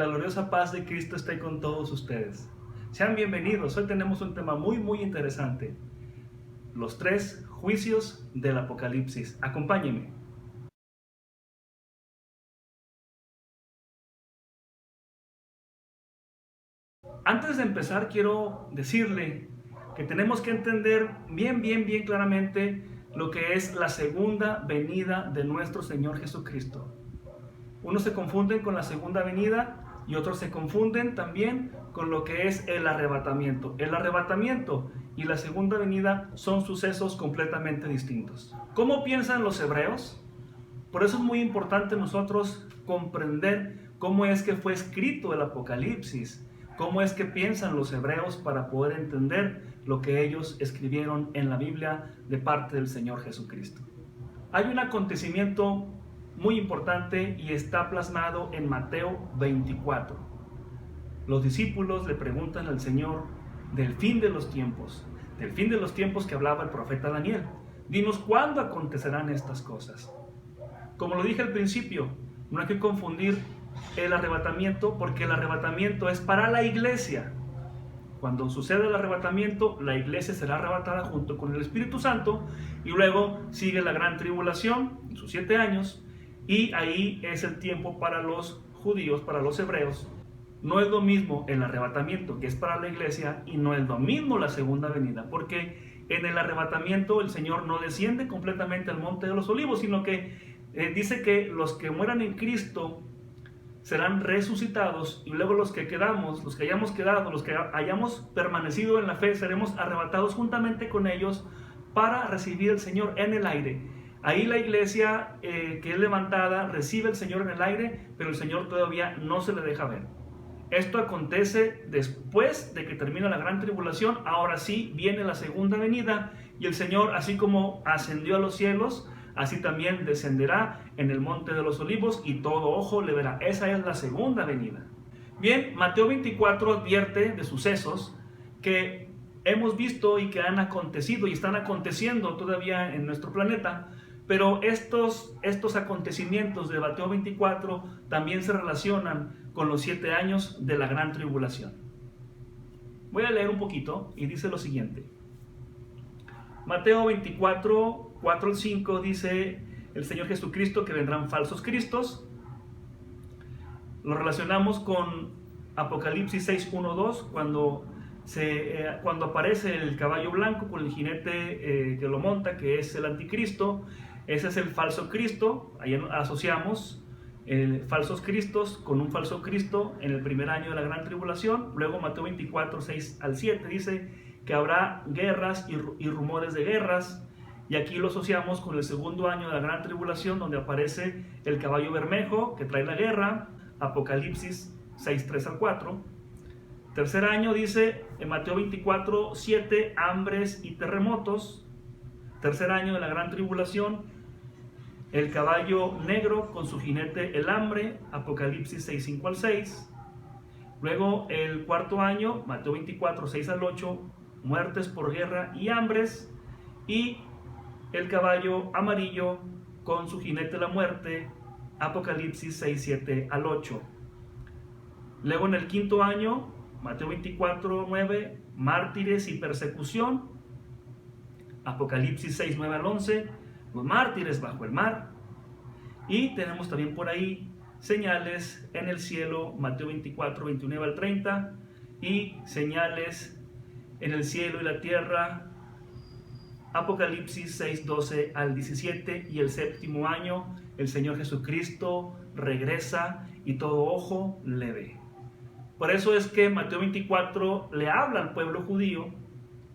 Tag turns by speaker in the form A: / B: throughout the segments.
A: la gloriosa paz de Cristo esté con todos ustedes. Sean bienvenidos. Hoy tenemos un tema muy interesante. Los 3 juicios del Apocalipsis. Acompáñenme. Antes de empezar, quiero decirle que tenemos que entender bien claramente lo que es la segunda venida de nuestro Señor Jesucristo. Unos se confunden con la segunda venida y otros se confunden también con lo que es el arrebatamiento. El arrebatamiento y la segunda venida son sucesos completamente distintos. ¿Cómo piensan los hebreos? Por eso es muy importante nosotros comprender cómo es que fue escrito el Apocalipsis, cómo es que piensan los hebreos para poder entender lo que ellos escribieron en la Biblia de parte del Señor Jesucristo. Hay un acontecimiento muy importante y está plasmado en Mateo 24. Los discípulos le preguntan al Señor del fin de los tiempos que hablaba el profeta Daniel. Dinos cuándo acontecerán estas cosas. Como lo dije al principio, no hay que confundir el arrebatamiento, porque el arrebatamiento es para la iglesia. Cuando sucede el arrebatamiento, la iglesia será arrebatada junto con el Espíritu Santo y luego sigue la gran tribulación, sus 7 años, y ahí es el tiempo para los judíos, para los hebreos. No es lo mismo el arrebatamiento, que es para la iglesia, y no es lo mismo la segunda venida, porque en el arrebatamiento el Señor no desciende completamente al monte de los olivos, sino que dice que los que mueran en Cristo serán resucitados, y luego los que hayamos quedado, los que hayamos permanecido en la fe, seremos arrebatados juntamente con ellos para recibir al Señor en el aire. Ahí la iglesia que es levantada recibe al Señor en el aire, pero el Señor todavía no se le deja ver. Esto acontece después de que termina la gran tribulación. Ahora sí viene la segunda venida, y el Señor, así como ascendió a los cielos, así también descenderá en el monte de los olivos y todo ojo le verá. Esa es la segunda venida. Bien, Mateo 24 advierte de sucesos que hemos visto y que han acontecido y están aconteciendo todavía en nuestro planeta, pero estos acontecimientos de Mateo 24 también se relacionan con los 7 años de la gran tribulación. Voy a leer un poquito y dice lo siguiente. Mateo 24, 4 al 5 dice el Señor Jesucristo que vendrán falsos cristos. Lo relacionamos con Apocalipsis 6, 1, 2, cuando aparece el caballo blanco con el jinete que lo monta, que es el anticristo. Ese es el falso Cristo. Ahí asociamos falsos cristos con un falso Cristo en el primer año de la gran tribulación. Luego Mateo 24, 6 al 7 dice que habrá guerras y rumores de guerras, y aquí lo asociamos con el segundo año de la gran tribulación, donde aparece el caballo bermejo que trae la guerra, Apocalipsis 6, 3 al 4. Tercer año dice en Mateo 24, 7, hambres y terremotos. Tercer año de la gran tribulación, el caballo negro con su jinete el hambre, Apocalipsis 6, 5 al 6. Luego el cuarto año, Mateo 24, 6 al 8, muertes por guerra y hambres, y el caballo amarillo con su jinete la muerte, Apocalipsis 6, 7 al 8. Luego en el quinto año, Mateo 24, 9, mártires y persecución, Apocalipsis 6, 9 al 11, los mártires bajo el mar. Y tenemos también por ahí señales en el cielo, Mateo 24, 29 al 30, y señales en el cielo y la tierra, Apocalipsis 6, 12 al 17. Y el séptimo año, el Señor Jesucristo regresa y todo ojo le ve. Por eso es que Mateo 24 le habla al pueblo judío,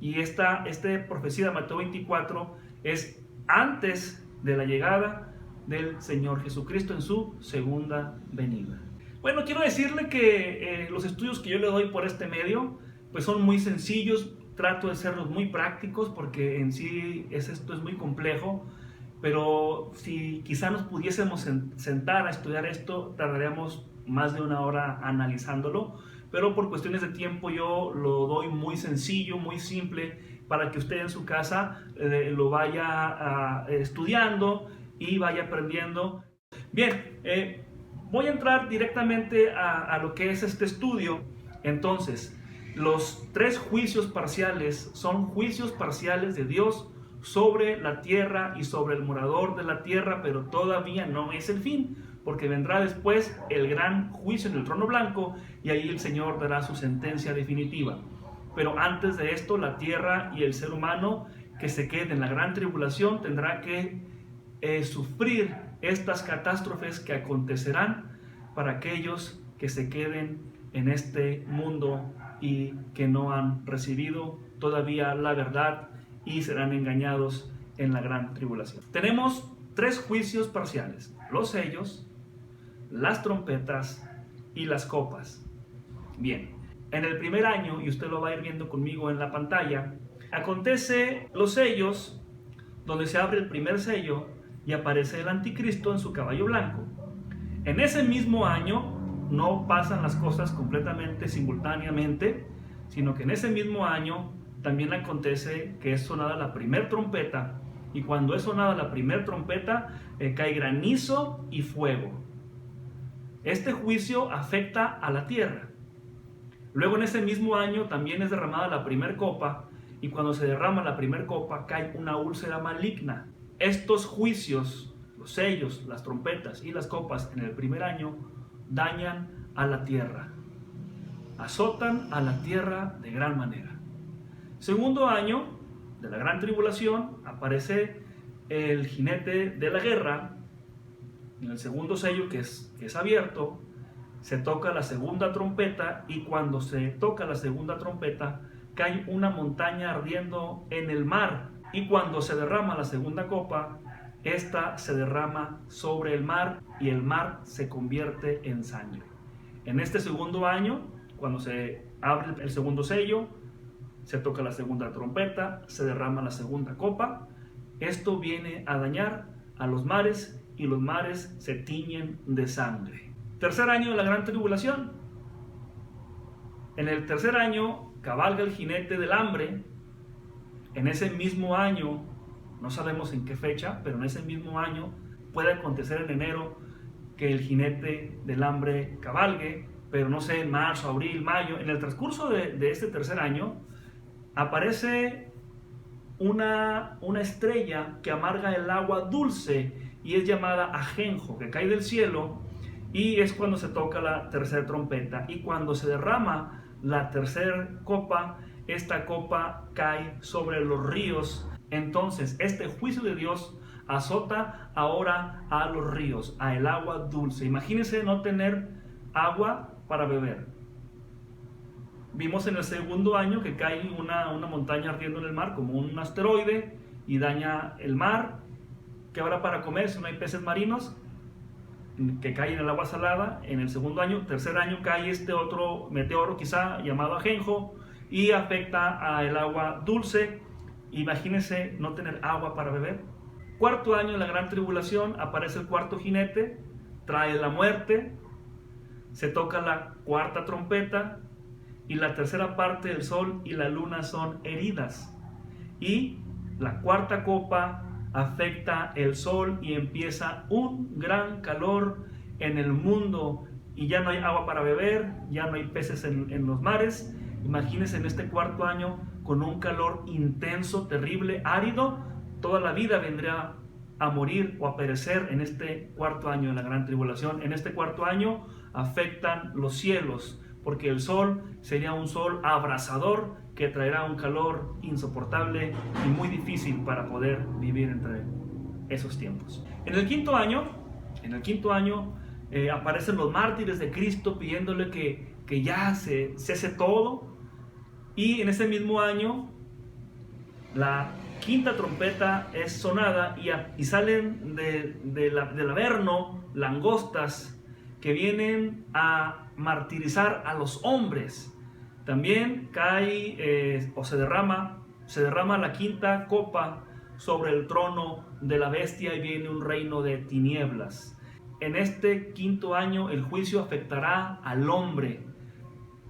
A: y esta profecía de Mateo 24 es antes de la llegada del Señor Jesucristo en su segunda venida. Bueno, quiero decirle que los estudios que yo le doy por este medio pues son muy sencillos. Trato de serlos muy prácticos, porque en sí esto es muy complejo, pero si quizá nos pudiésemos sentar a estudiar esto, tardaríamos más de 1 hora analizándolo, pero por cuestiones de tiempo yo lo doy muy sencillo, muy simple, para que usted en su casa lo vaya estudiando y vaya aprendiendo. Bien, Voy a entrar directamente a lo que es este estudio. Entonces, los 3 juicios parciales son juicios parciales de Dios sobre la tierra y sobre el morador de la tierra, pero todavía no es el fin, porque vendrá después el gran juicio en el trono blanco y ahí el Señor dará su sentencia definitiva. Pero antes de esto, la tierra y el ser humano que se quede en la gran tribulación tendrá que sufrir estas catástrofes que acontecerán para aquellos que se queden en este mundo y que no han recibido todavía la verdad y serán engañados en la gran tribulación. Tenemos 3 juicios parciales: los sellos, las trompetas y las copas. Bien, en el primer año, y usted lo va a ir viendo conmigo en la pantalla, acontece los sellos, donde se abre el primer sello y aparece el anticristo en su caballo blanco. En ese mismo año no pasan las cosas completamente simultáneamente, sino que en ese mismo año también acontece que es sonada la primera trompeta, y cuando es sonada la primera trompeta cae granizo y fuego. Este juicio afecta a la tierra. Luego en ese mismo año también es derramada la primera copa, y cuando se derrama la primera copa cae una úlcera maligna. Estos juicios, los sellos, las trompetas y las copas en el primer año dañan a la tierra, azotan a la tierra de gran manera. Segundo año de la gran tribulación aparece el jinete de la guerra. En el segundo sello, que es abierto, se toca la segunda trompeta, y cuando se toca la segunda trompeta cae una montaña ardiendo en el mar, y cuando se derrama la segunda copa, esta se derrama sobre el mar y el mar se convierte en sangre. En este segundo año, cuando se abre el segundo sello, se toca la segunda trompeta, se derrama la segunda copa. Esto viene a dañar a los mares y los mares se tiñen de sangre. Tercer año de la gran tribulación. En el tercer año cabalga el jinete del hambre. En ese mismo año, no sabemos en qué fecha, pero en ese mismo año puede acontecer en enero que el jinete del hambre cabalgue, pero no sé, en marzo, abril, mayo. En el transcurso de este tercer año aparece una estrella que amarga el agua dulce y es llamada ajenjo, que cae del cielo, y es cuando se toca la tercera trompeta. Y cuando se derrama la tercera copa, esta copa cae sobre los ríos. Entonces este juicio de Dios azota ahora a los ríos, a el agua dulce. Imagínense no tener agua para beber. Vimos en el segundo año que cae una montaña ardiendo en el mar como un asteroide y daña el mar. ¿Qué habrá para comer si no hay peces marinos? Que cae en el agua salada. En el segundo año, tercer año, cae este otro meteoro quizá llamado ajenjo y afecta al agua dulce. Imagínense no tener agua para beber. Cuarto año de la gran tribulación aparece el cuarto jinete, trae la muerte, se toca la cuarta trompeta y la tercera parte del sol y la luna son heridas. Y la cuarta copa afecta el sol y empieza un gran calor en el mundo y ya no hay agua para beber, ya no hay peces en los mares. Imagínense en este cuarto año con un calor intenso, terrible, árido. Toda la vida vendría a morir o a perecer en este cuarto año de la gran tribulación. En este cuarto año afectan los cielos, porque el sol sería un sol abrasador que traerá un calor insoportable y muy difícil para poder vivir entre esos tiempos. En el quinto año aparecen los mártires de Cristo pidiéndole que ya se cese todo. Y en ese mismo año la quinta trompeta es sonada y salen del Averno langostas que vienen a martirizar a los hombres. También cae se derrama la quinta copa sobre el trono de la bestia y viene un reino de tinieblas. En este quinto año el juicio afectará al hombre.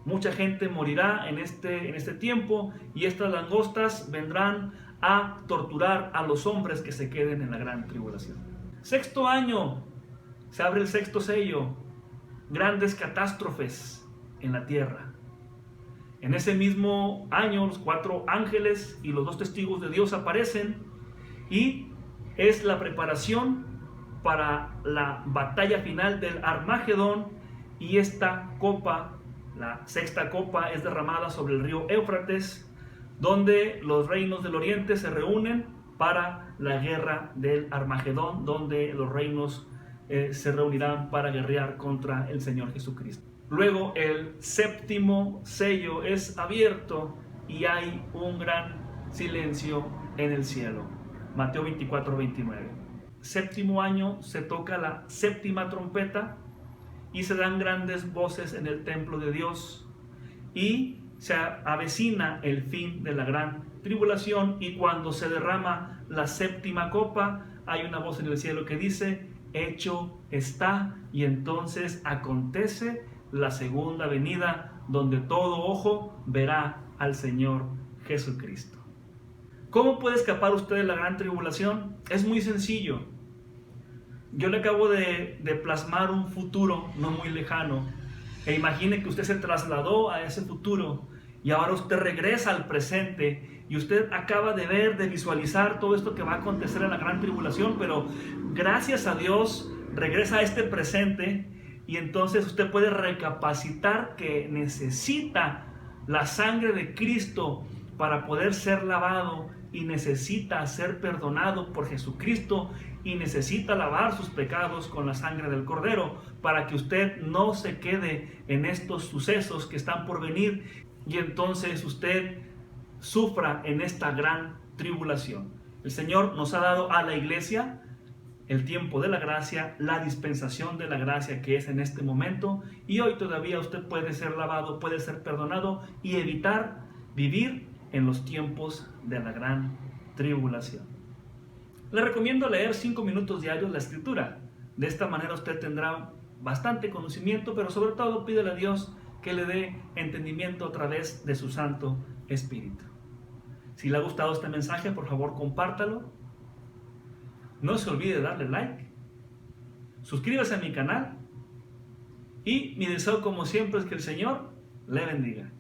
A: Mucha gente morirá en este tiempo y estas langostas vendrán a torturar a los hombres que se queden en la gran tribulación. Sexto año, se abre el sexto sello grandes catástrofes en la tierra. En ese mismo año, los 4 ángeles y los 2 testigos de Dios aparecen y es la preparación para la batalla final del Armagedón, y esta copa, la 6ª copa, es derramada sobre el río Éufrates, donde los reinos del oriente se reúnen para la guerra del Armagedón, donde los reinos se reunirán para guerrear contra el Señor Jesucristo. Luego el 7º sello es abierto y hay un gran silencio en el cielo. Mateo 24:29. 7º año se toca la 7ª trompeta y se dan grandes voces en el templo de Dios y se avecina el fin de la gran tribulación, y cuando se derrama la 7ª copa hay una voz en el cielo que dice: hecho está. Y entonces acontece la segunda venida, donde todo ojo verá al Señor Jesucristo. ¿Cómo puede escapar usted de la gran tribulación? Es muy sencillo. Yo le acabo de plasmar un futuro no muy lejano, e imagine que usted se trasladó a ese futuro y ahora usted regresa al presente y usted acaba de ver, de visualizar todo esto que va a acontecer en la gran tribulación, pero gracias a Dios regresa a este presente, y entonces usted puede recapacitar que necesita la sangre de Cristo para poder ser lavado, y necesita ser perdonado por Jesucristo, y necesita lavar sus pecados con la sangre del Cordero, para que usted no se quede en estos sucesos que están por venir y entonces usted sufra en esta gran tribulación. El Señor nos ha dado a la iglesia el tiempo de la gracia, la dispensación de la gracia que es en este momento, y hoy todavía usted puede ser lavado, puede ser perdonado y evitar vivir en los tiempos de la gran tribulación. Le recomiendo leer 5 minutos diarios la Escritura. De esta manera usted tendrá bastante conocimiento, pero sobre todo pídele a Dios que le dé entendimiento a través de su Santo Espíritu. Si le ha gustado este mensaje, por favor compártalo. No se olvide de darle like. Suscríbase a mi canal. Y mi deseo, como siempre, es que el Señor le bendiga.